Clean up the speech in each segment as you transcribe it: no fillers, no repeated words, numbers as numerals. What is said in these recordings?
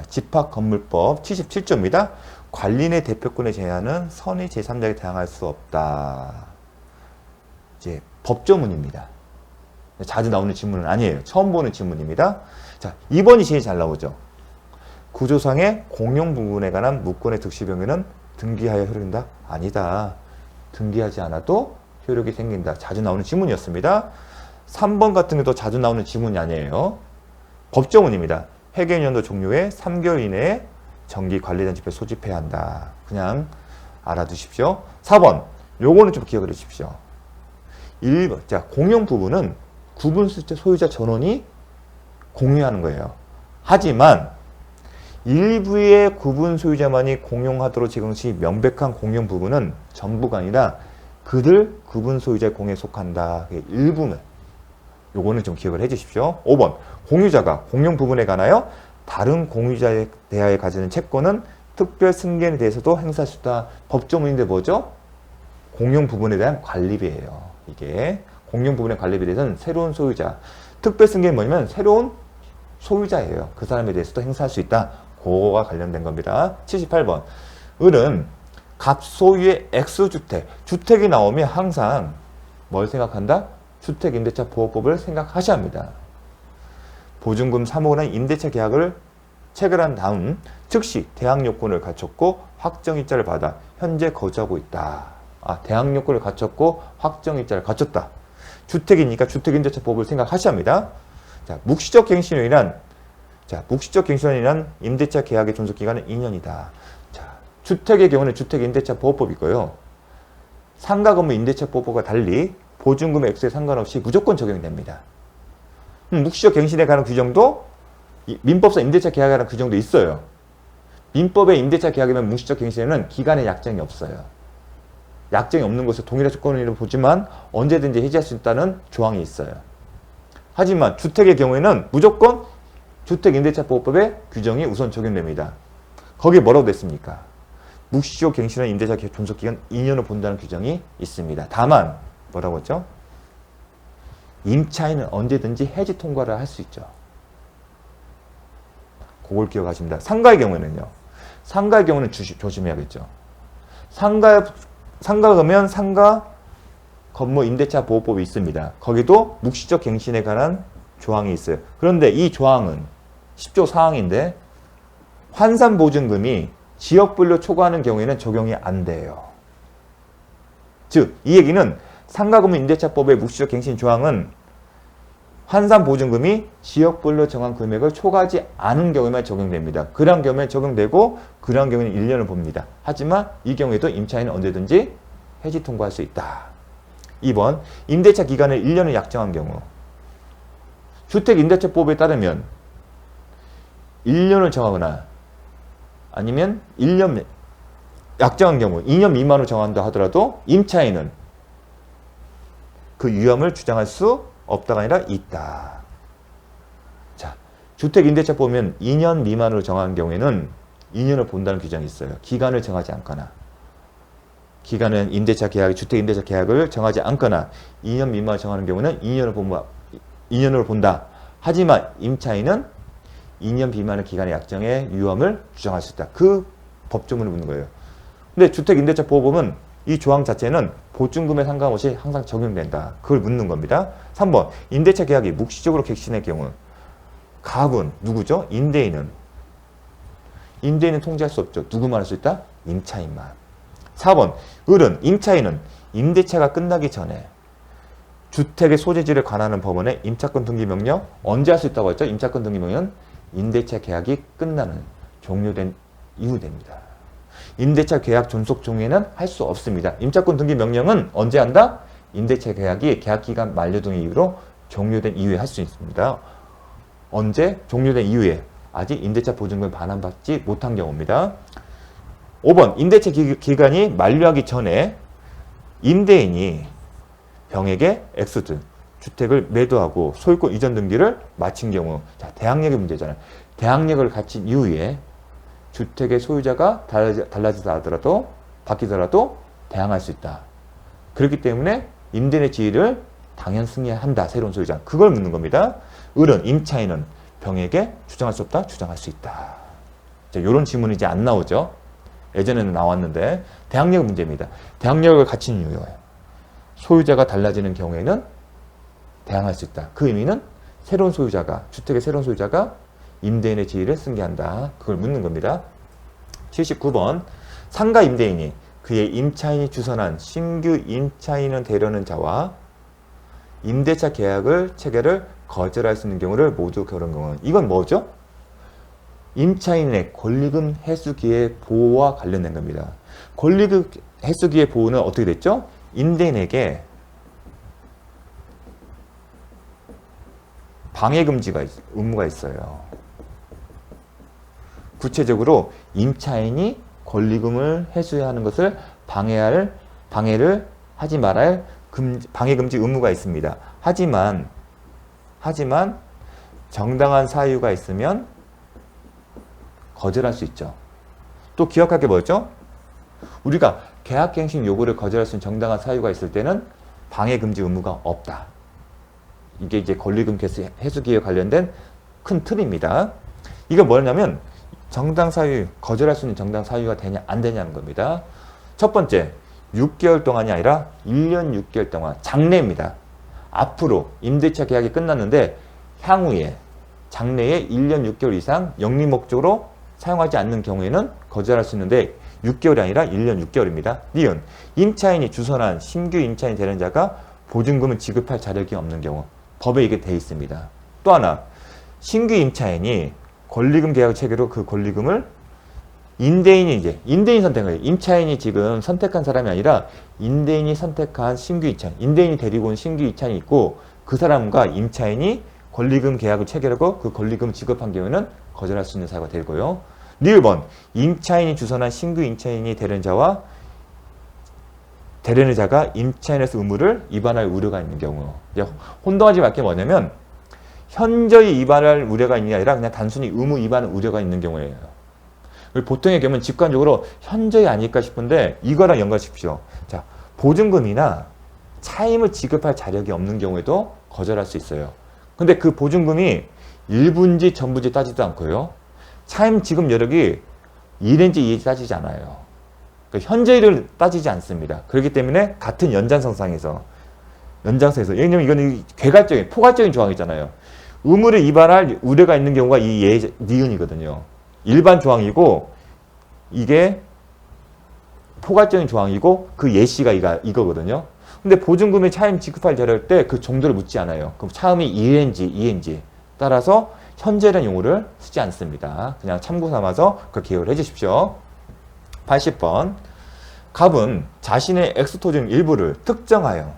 자, 집합건물법 77조입니다. 관리인의 대표권의 제한은 선의 제3자에게 대항할 수 없다. 이제 법조문입니다. 자주 나오는 질문은 아니에요. 처음 보는 질문입니다. 자, 2번이 제일 잘 나오죠. 구조상의 공용 부분에 관한 무권의 득실 병에는 등기하여 효력된다? 아니다. 등기하지 않아도 효력이 생긴다. 자주 나오는 지문이었습니다. 3번 같은 경우도 자주 나오는 지문이 아니에요. 법조문입니다. 회계연도 종료에 3개월 이내에 정기관리단 집회 소집해야 한다. 그냥 알아두십시오. 4번, 요거는 좀 기억을 해주십시오. 1번, 자, 공용 부분은 구분 소유자 전원이 공유하는 거예요. 하지만 일부의 구분 소유자만이 공용하도록 제공 시 명백한 공용 부분은 전부가 아니라 그들 구분 소유자의 공유에 속한다. 일부면. 요거는 좀 기억을 해 주십시오. 5번. 공유자가 공용 부분에 관하여 다른 공유자에 대하여 가지는 채권은 특별 승계에 대해서도 행사할 수 있다. 법조문인데 뭐죠? 공용 부분에 대한 관리비예요. 이게 공용 부분의 관리비에 대해서는 새로운 소유자. 특별 승계는 뭐냐면 새로운 소유자예요. 그 사람에 대해서도 행사할 수 있다. 그거가 관련된 겁니다. 78번. 을은 갑소유의 X주택. 주택이 나오면 항상 뭘 생각한다? 주택임대차 보호법을 생각하셔야 합니다. 보증금 3억 원 임대차 계약을 체결한 다음 즉시 대항 요건을 갖췄고 확정일자를 받아 현재 거주하고 있다. 대항 요건을 갖췄고 확정일자를 갖췄다. 주택이니까 주택임대차 보호법을 생각하셔야 합니다. 자, 묵시적 갱신으로 인한 임대차 계약의 존속 기간은 2년이다. 자, 주택의 경우는 주택임대차 보호법이고요. 상가 건물 임대차 보호법과 달리 보증금의 액수에 상관없이 무조건 적용이 됩니다. 묵시적 갱신에 관한 규정도 민법상 임대차 계약에 관한 규정도 있어요. 민법의 임대차 계약이면 묵시적 갱신에는 기간의 약정이 없어요. 약정이 없는 것을 동일한 조건으로 보지만 언제든지 해지할 수 있다는 조항이 있어요. 하지만 주택의 경우에는 무조건 주택임대차보호법의 규정이 우선 적용됩니다. 거기에 뭐라고 됐습니까? 묵시적 갱신한 임대차 존속기간 2년을 본다는 규정이 있습니다. 다만 뭐라고 했죠? 임차인은 언제든지 해지 통과를 할 수 있죠. 그걸 기억하십니다. 상가의 경우에는요. 상가의 경우는 조심해야겠죠. 상가 가면 상가 건물 임대차 보호법이 있습니다. 거기도 묵시적 갱신에 관한 조항이 있어요. 그런데 이 조항은 10조 4항인데 환산보증금이 지역별로 초과하는 경우에는 적용이 안 돼요. 즉, 이 얘기는 상가건물 임대차법의 묵시적 갱신 조항은 환산보증금이 지역별로 정한 금액을 초과하지 않은 경우에만 적용됩니다. 그런 경우에 적용되고 그런 경우에는 1년을 봅니다. 하지만 이 경우에도 임차인은 언제든지 해지 통과할 수 있다. 2번, 임대차 기간을 1년을 약정한 경우. 주택임대차법에 따르면 1년을 정하거나 아니면 1년 약정한 경우 2년 미만으로 정한다 하더라도 임차인은 그 위험을 주장할 수 없다가 아니라 있다. 자, 주택임대차 보면 2년 미만으로 정한 경우에는 2년을 본다는 규정이 있어요. 기간을 정하지 않거나 기간은 임대차 계약, 주택임대차 계약을 정하지 않거나 2년 미만으로 정하는 경우는 2년으로 본다. 하지만 임차인은 2년 미만의 기간의 약정의 위험을 주장할 수 있다. 그 법조문을 묻는 거예요. 근데 주택임대차 보호법은 이 조항 자체는 보증금에 상관없이 항상 적용된다. 그걸 묻는 겁니다. 3번, 임대차 계약이 묵시적으로 갱신의 경우. 갑은 누구죠? 임대인은 통지할 수 없죠. 누구만 할 수 있다? 임차인만. 4번, 을은 임차인은 임대차가 끝나기 전에 주택의 소재지를 관하는 법원에 임차권 등기 명령 언제 할 수 있다고 했죠? 임차권 등기 명령은 임대차 계약이 끝나는 종료된 이후 됩니다. 임대차 계약 존속 종료에는 할 수 없습니다. 임차권 등기 명령은 언제 한다? 임대차 계약이 계약기간 만료 등의 이유로 종료된 이후에 할 수 있습니다. 언제? 종료된 이후에 아직 임대차 보증금을 반환받지 못한 경우입니다. 5번, 임대차 기간이 만료하기 전에 임대인이 병에게 X등 주택을 매도하고 소유권 이전 등기를 마친 경우. 자, 대항력의 문제잖아요. 대항력을 갖춘 이후에 주택의 소유자가 달라지다 하더라도 바뀌더라도 대항할 수 있다. 그렇기 때문에 임대인의 지위를 당연 승계한다. 새로운 소유자. 그걸 묻는 겁니다. 을은 임차인은 병에게 주장할 수 없다. 주장할 수 있다. 자, 요런 지문이 이제 안 나오죠. 예전에는 나왔는데 대항력 문제입니다. 대항력을 갖춘 이유예요. 소유자가 달라지는 경우에는 대항할 수 있다. 그 의미는 새로운 소유자가, 주택의 새로운 소유자가 임대인의 지위를 승계한다. 그걸 묻는 겁니다. 79번 상가 임대인이 그의 임차인이 주선한 신규 임차인을 대려는 자와 임대차 계약을 체결을 거절할 수 있는 경우를 모두 결혼 경우. 이건 뭐죠? 임차인의 권리금 해수기의 보호와 관련된 겁니다. 권리금 해수기의 보호는 어떻게 됐죠? 임대인에게 방해금지가 의무가 있어요. 구체적으로 임차인이 권리금을 회수해야 하는 것을 방해를 하지 말아야 할 방해금지 의무가 있습니다. 하지만 정당한 사유가 있으면 거절할 수 있죠. 또 기억할 게 뭐였죠? 우리가 계약갱신 요구를 거절할 수 있는 정당한 사유가 있을 때는 방해금지 의무가 없다. 이게 이제 권리금 해수기에 관련된 큰 틀입니다. 이거 뭐냐면 정당 사유, 거절할 수 있는 정당 사유가 되냐 안 되냐는 겁니다. 첫 번째, 6개월 동안이 아니라 1년 6개월 동안 장래입니다. 앞으로 임대차 계약이 끝났는데 향후에 장래에 1년 6개월 이상 영리 목적으로 사용하지 않는 경우에는 거절할 수 있는데 6개월이 아니라 1년 6개월입니다. 니은 임차인이 주선한 신규 임차인 되는 자가 보증금을 지급할 자력이 없는 경우 법에 이게 돼 있습니다. 또 하나 신규 임차인이 권리금 계약 체계로 그 권리금을 임대인이 선택해요. 임차인이 지금 선택한 사람이 아니라 임대인이 선택한 신규 임차인, 임대인이 데리고 온 신규 임차인이 있고 그 사람과 임차인이 권리금 계약을 체결하고 그 권리금 지급한 경우에는 거절할 수 있는 사유가 되고요. 1번 임차인이 주선한 신규 임차인이 되는 자와 되려는 자가 임차인에서 의무를 위반할 우려가 있는 경우. 이제 혼동하지 말 게 뭐냐면 현저히 위반할 우려가 있는 게 아니라 그냥 단순히 의무 위반 우려가 있는 경우예요. 보통의 경우는 직관적으로 현저히 아닐까 싶은데 이거랑 연관시키십시오. 자, 보증금이나 차임을 지급할 자력이 없는 경우에도 거절할 수 있어요. 근데 그 보증금이 일부인지 전부인지 따지도 않고요. 차임 지급 여력이 1인지 2인지 따지지 않아요. 그러니까 현저히를 따지지 않습니다. 그렇기 때문에 같은 연장선상에서 왜냐면 이거는 포괄적인 조항이잖아요. 의무를 위반할 우려가 있는 경우가 이 니은이거든요. 일반 조항이고 이게 포괄적인 조항이고 그 예시가 이거거든요. 근데 보증금의 차임 지급할 자료일 때 그 정도를 묻지 않아요. 그럼 차임이 1인지 2인지 따라서 현재라는 용어를 쓰지 않습니다. 그냥 참고 삼아서 그걸 기억을 해주십시오. 80번 갑은 자신의 엑스토지 일부를 특정하여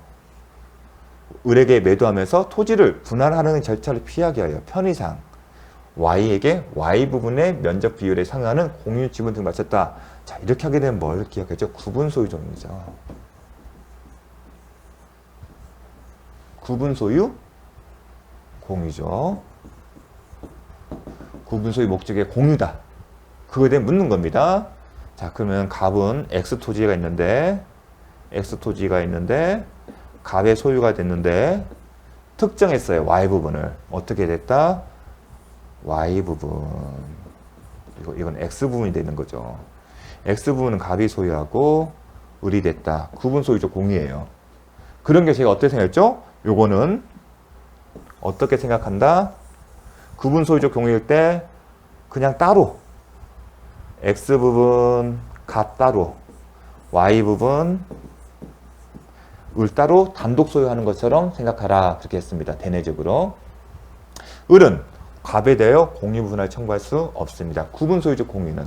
을에게 매도하면서 토지를 분할하는 절차를 피하기 위하여 편의상 Y에게 Y 부분의 면적 비율에 상응하는 공유 지분 등을 마쳤다. 자, 이렇게 하게 되면 뭘 기억했죠? 구분 소유 종류죠. 구분 소유 공유죠. 구분 소유 목적의 공유다. 그거에 대해 묻는 겁니다. 자, 그러면 갑은 X 토지가 있는데 갑의 소유가 됐는데 특정했어요. Y 부분을. 어떻게 됐다? Y 부분. 이건 X 부분이 되는 거죠. X 부분은 갑이 소유하고 을이 됐다. 구분 소유죠. 공유예요. 그런 게 제가 어떻게 생각했죠? 요거는 어떻게 생각한다? 구분 소유적 공유일 때 그냥 따로 X 부분 갑 따로 Y 부분 을 따로 단독 소유하는 것처럼 생각하라. 그렇게 했습니다. 대내적으로. 을은 갑에 대하여 공유 부분을 청구할 수 없습니다. 구분 소유적 공유는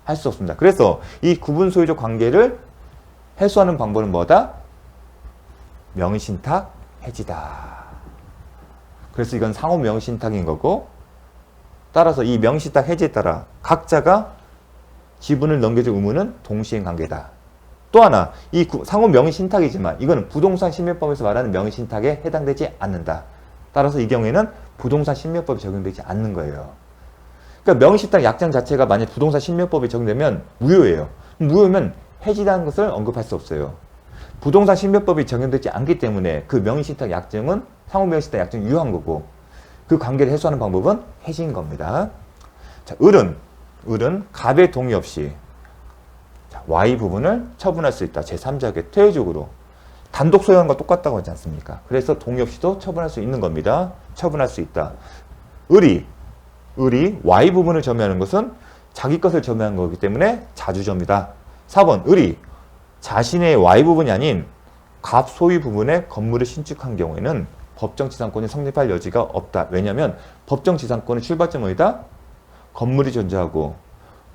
할 수 없습니다. 그래서 이 구분 소유적 관계를 해소하는 방법은 뭐다? 명의신탁 해지다. 그래서 이건 상호 명의신탁인 거고 따라서 이 명의신탁 해지에 따라 각자가 지분을 넘겨줄 의무는 동시행 관계다. 또 하나, 이 상호 명의신탁이지만 이거는 부동산 신명법에서 말하는 명의신탁에 해당되지 않는다. 따라서 이 경우에는 부동산 신명법이 적용되지 않는 거예요. 그러니까 명의신탁 약정 자체가 만약 부동산 신명법에 적용되면 무효예요. 무효면 해지라는 것을 언급할 수 없어요. 부동산 신명법이 적용되지 않기 때문에 그 명의신탁 약정은 상호 명의신탁 약정이 유효한 거고 그 관계를 해소하는 방법은 해지인 겁니다. 자, 을은 을은 갑의 동의 없이 Y 부분을 처분할 수 있다. 제3자에게 퇴외적으로. 단독 소유하는 거 똑같다고 하지 않습니까? 그래서 동의 없이도 처분할 수 있는 겁니다. 처분할 수 있다. 을이 Y 부분을 점유하는 것은 자기 것을 점유한 거기 때문에 자주점이다. 4번 을이 자신의 Y 부분이 아닌 갑 소유 부분에 건물을 신축한 경우에는 법정지상권이 성립할 여지가 없다. 왜냐하면 법정지상권의 출발점은 어디다? 건물이 존재하고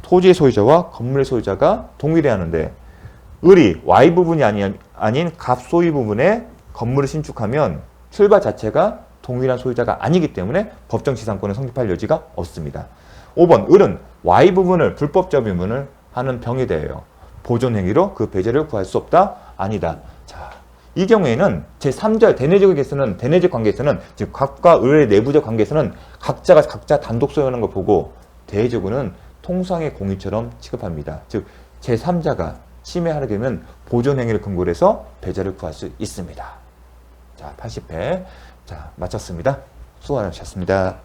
토지의 소유자와 건물의 소유자가 동일해야 하는데 을이 Y 부분이 아닌 갑 소유 부분에 건물을 신축하면 출발 자체가 동일한 소유자가 아니기 때문에 법정지상권은 성립할 여지가 없습니다. 5번 을은 Y 부분을 불법 점유물을 하는 병에 대하여 보존행위로 그 배제를 구할 수 없다? 아니다. 자, 이 경우에는 제3자 대내적 관계에서는 즉 갑과 을의 내부적 관계에서는 각자가 각자 단독 소유하는 걸 보고 대외적으로는 통상의 공유처럼 취급합니다. 즉 제3자가 침해하게 되면 보존행위를 근거로 해서 배제를 구할 수 있습니다. 자, 80회. 자, 마쳤습니다. 수고 많으셨습니다.